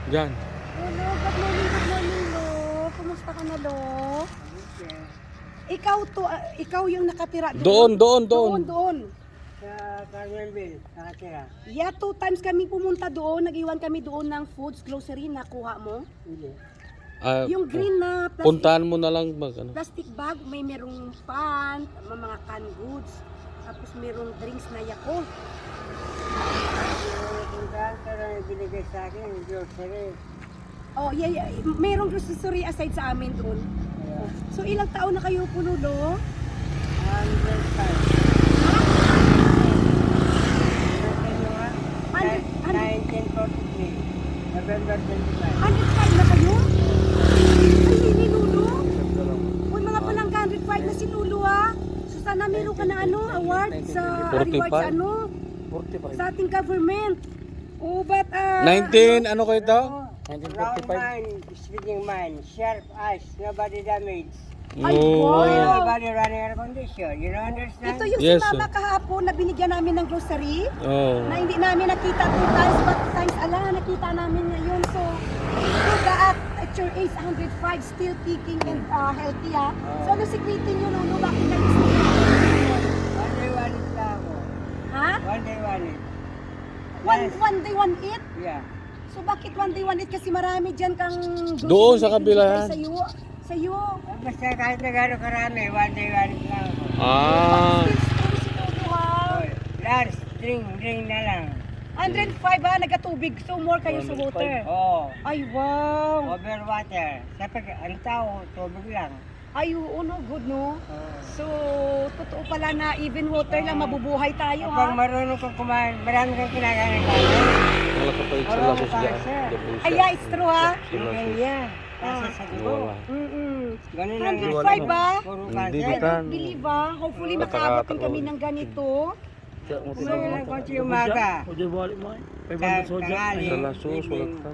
Diyan. Hello, good morning, Lo. Kumusta ka na, Lo? Ikaw yung nakatira doon? Doon. Sa Carmenville, nakatira. Yeah, 2 times kami pumunta doon. Nag-iwan kami doon ng foods, grocery. Nakuha mo? Hindi. Yung green na Puntahan mo na lang plastic bag, may merong pan, mga canned goods. Tapos merong drinks na Yakult. Yung puntahan ka na binigay sa akin, yung grocery. Oh, yeah. Merong grocery aside sa amin doon. So, ilang taon na kayo po, Lolo? 1943, November 25. 105 na kayo? Ay, hindi, Lolo. Uy, mga palangga, 105 na si Lolo, ah. So, sana meron ka na award sa 45. reward sa sa ating government. Oh, but, 19, ano kayo ito? Round mind, speaking mind, sharp eyes, nobody damaged. Ay, Oh. wow. Nobody running air condition, you know, understand? Ito yung Yes, si Mama kahapon na binigyan namin ng grocery. Oh. Na hindi namin nakita 2 times, but times nakita namin ngayon. So, at your age, 105, still kicking and healthy, ha? So, ano sikretin nyo, Lolo? Bakit kayo still? One day one it lang ako. Ha? One day one it. One day, one eat? Yeah. So, bakit one day, one eat? Kasi marami dyan kang Doon sa kabilahan. Sa'yo. Basta kahit na gano'ng karami, one day one it lang ako. Ah. Still strong si Lolo, ha? Lunch, drink na lang. 105, ha? Nagkatubig. So, more kayo sa water. Oo. Ay, wow. Over water. Kapag ang tao, tubig lang. Ay, oo, no? Good, no? Oo. So, totoo pala na even water lang mabubuhay tayo, Kapag ha? marunong kang kumain, marami kang kinakain ng kain. Wala ka pa yung Wala salabos pa, dyan. sir. Ay, yeah, it's true, ha? Yan. Kasi sa dugo. Wala. Ganun lang. 105 ba? Puro Hindi I cancer. ka- don't believe, ha? Hopefully, makaabot din kami ng ganito. Kumain lang konti umaga. Tanghali. Sa lasos, wala ka.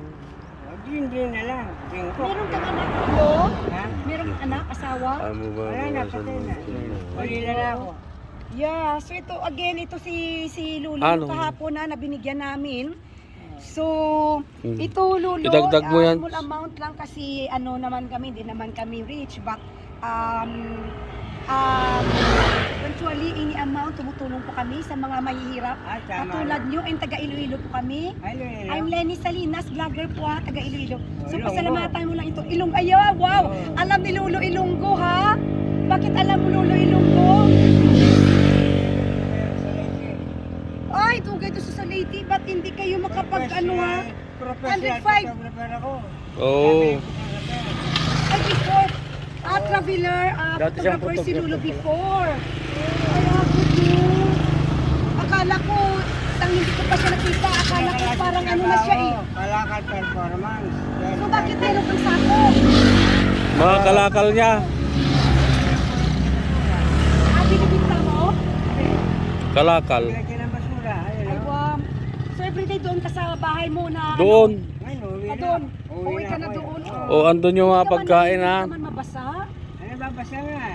Din na lang. Drink ko. Meron kang anak, Lo? Ha? Meron kang anak, asawa? Ano ba? Wala na, patay na. Huli na lang ako. Yeah, so ito again, ito si Lulu Ano? kahapon na binigyan namin. So, ito Lulu, Idagdag mo yan. small amount lang kasi ano naman kami, hindi naman kami rich, but eventually any amount tumutulong po kami sa mga mahihirap. Tama. Katulad nyo, and taga Iloilo po kami. I'm Lenny Salinas, vlogger po ha, taga Iloilo. So Ilonggo. pasalamatan mo lang ito. Wow! Alam ni Lolo Ilonggo ha? Bakit alam mo Lolo Ilonggo? Ay, dugay to sa Lady, ba't hindi kayo makapag ano ha? 105. Oh. Ay, before, traveler, photographer si Lolo before. Kaya good no. Akala ko, hindi ko pa siya nakita, akala ko parang ano na siya eh. Kalakal performance. So bakit meron kang sako? Mga kalakal niya. Binibinta mo? Kalakal. Lagyan ng basura. Ayun, Ay, oh. wow. So everyday doon ka sa bahay mo na Doon. Ayun, uwi Ka na. doon. Uwi ka na ako, doon. eh. O, andun yung mga pagkain Hindi ha. naman mabasa. Ano ba basa nga?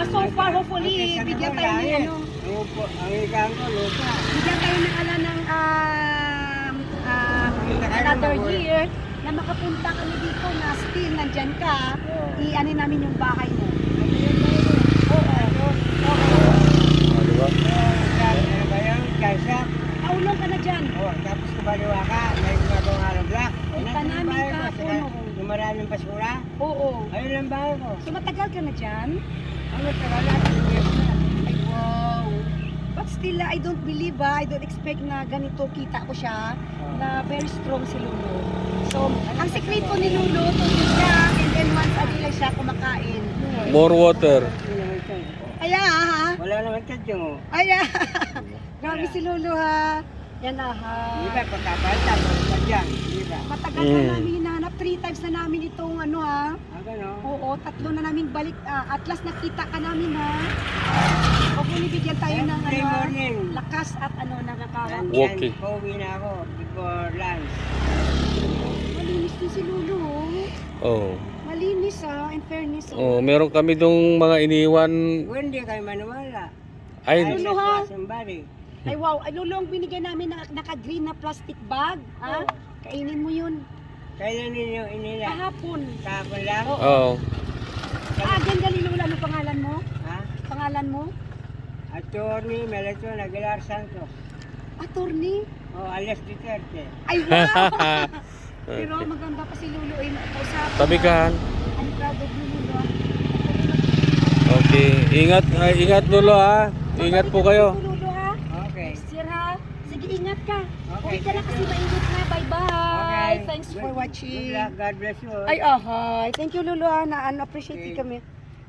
So far, hopefully, bigyan tayo ng ano. Ang ikaan ko, lupa. Bigyan tayo ng ala ng another year na makapunta kami dito na still nandyan ka. I-ano namin yung bahay mo. Oo. Diba? Ano ba yan? Kaysa? Naulong ka na dyan. Tapos kumaliwa ka, may gumagawa ng block. Punta namin ka, puno. Yung maraming basura. Oo. Ayun ang bahay ko. So matagal ka na dyan? Ano tagal natin? Ay, wow. But still, I don't believe, I don't expect na ganito kita ko siya, na very strong si Lulu. So, ang sekreto ni Lulu, tubig siya, and then once a day lang siya kumakain. More water. Kaya, ha? Wala naman tadyong mo. Ay, grabe si Lulu, ha? Yan na, ha? Di ba, pagkapalta, tadyang. Di ba? Matagal na namin hinanap, 3 times na namin itong ano, ha? Gano'n. Oo, 3 na namin balik, at last nakita ka namin, ha? Hopefully, bigyan tayo ng Every ano, morning. lakas at ano, nakakawag. Walking. Pauwi na ako before lunch. Malinis din si Lulu, Oh. Malinis in fairness. Oh, meron kami dong mga iniwan. Kung hindi kayo maniwala. Ay, Ano, ha? Somebody. Ay wow, ay lulong binigyan namin ng naka-green na plastic bag. Ha? Oo. Kainin mo yun. Kailan ninyo inila? Kahapon. Tapon lang? Oo. Oo. Ganda ni Lula. Ano pangalan mo? Ha? Pangalan mo? Attorney Melchor Aguilar Santos. Attorney. Oh, alias Duterte. Ay wow! Pero maganda pa si Lulu. Eh, kausapin mo. Tabikan. I'm proud of you, Lulu. Okay. Ingat, ingat Lolo ha. Ingat po kayo. Lulu, ha? Okay. Next year, ha? Sige, ingat ka. Okay, Uwi ka na thank kasi you. mainit na. Bye-bye. Okay. Thanks for Good watching. luck. God bless you. Ay, hi. Thank you, Lulu, ha. Appreciate Okay. kami.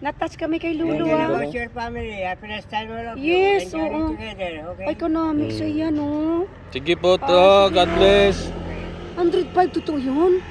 Na-touch kami kay Thank Lulu, you ha. about your family. Happiness time all of you. Yes, Enjoy oo. together. Okay? Ay, economics. Ayan, oh. Sige po to. God bless. 105, totoo yun.